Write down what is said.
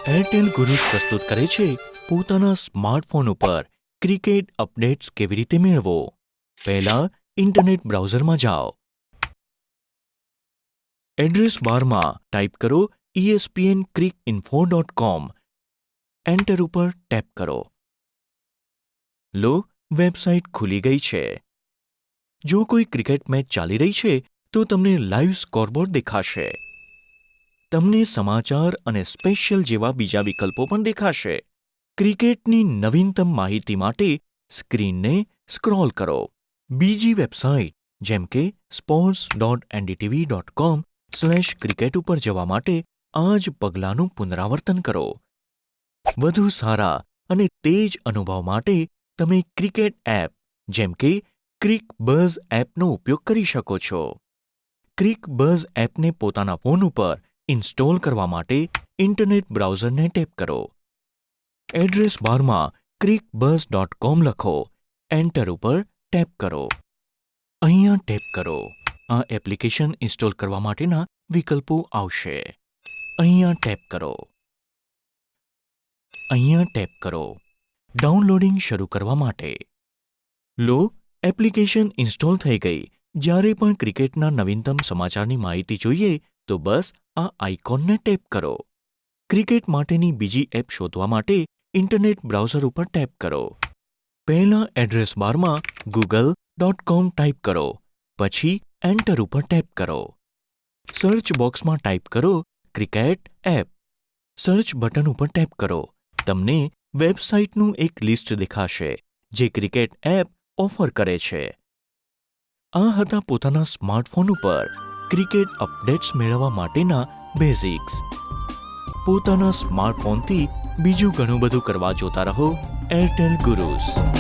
Airtel ગુરુજ પ્રસ્તુત કરે છે પોતાના સ્માર્ટફોન ઉપર ક્રિકેટ અપડેટ્સ કેવી રીતે મેળવો. પહેલા ઇન્ટરનેટ બ્રાઉઝરમાં જાઓ. એડ્રેસ બારમાં ટાઈપ કરો espncricinfo.com. એન્ટર ઉપર ટેપ કરો. લો, વેબસાઇટ ખુલી ગઈ છે. જો કોઈ ક્રિકેટ મેચ ચાલી રહી છે તો તમને લાઈવ સ્કોરબોર્ડ દેખાશે. તમને સમાચાર અને સ્પેશિયલ જેવા બીજા વિકલ્પો પણ દેખાશે. ક્રિકેટની નવીનતમ માહિતી માટે સ્ક્રીનને સ્ક્રોલ કરો. બીજી વેબસાઇટ જેમ કે sports.ndtv.com/cricket ઉપર જવા માટે આ જ પગલાંનું પુનરાવર્તન કરો. વધુ સારા અને તેજ અનુભવ માટે તમે ક્રિકેટ એપ જેમ કે ક્રિકબઝ એપનો ઉપયોગ કરી શકો છો. ક્રિકબઝ એપને પોતાના ફોન ઉપર ઇન્સ્ટોલ કરવા માટે ઇન્ટરનેટ બ્રાઉઝરને ટેપ કરો. એડ્રેસ બારમાં crickbuzz.com લખો. એન્ટર ઉપર ટેપ કરો. અહીંયા ટેપ કરો. આ એપ્લિકેશન ઇન્સ્ટોલ કરવા માટેના વિકલ્પો આવશે. અહીંયા ટેપ કરો. અહીંયા ટેપ કરો. ડાઉનલોડિંગ શરૂ કરવા માટે. લો, એપ્લિકેશન ઇન્સ્ટોલ થઈ ગઈ. જ્યારે પણ ક્રિકેટના નવીનતમ સમાચારની માહિતી જોઈએ તો બસ આ આઇકોનને ટેપ કરો. ક્રિકેટ માટેની બીજી એપ શોધવા માટે ઇન્ટરનેટ બ્રાઉઝર ઉપર ટેપ કરો. પહેલા એડ્રેસ બારમાં google.com ટાઈપ કરો. પછી એન્ટર ઉપર ટેપ કરો. સર્ચ બોક્સમાં ટાઈપ કરો ક્રિકેટ એપ. સર્ચ બટન ઉપર ટેપ કરો. તમને વેબસાઇટનું એક લિસ્ટ દેખાશે જે ક્રિકેટ એપ ઓફર કરે છે. આ હતા પોતાના સ્માર્ટફોન ઉપર ક્રિકેટ અપડેટ્સ મેળવવા માટેના બેઝિક્સ. પોતાના સ્માર્ટફોનથી બીજું ઘણું બધું કરવા જોતા રહો એરટેલ ગુરુઝ.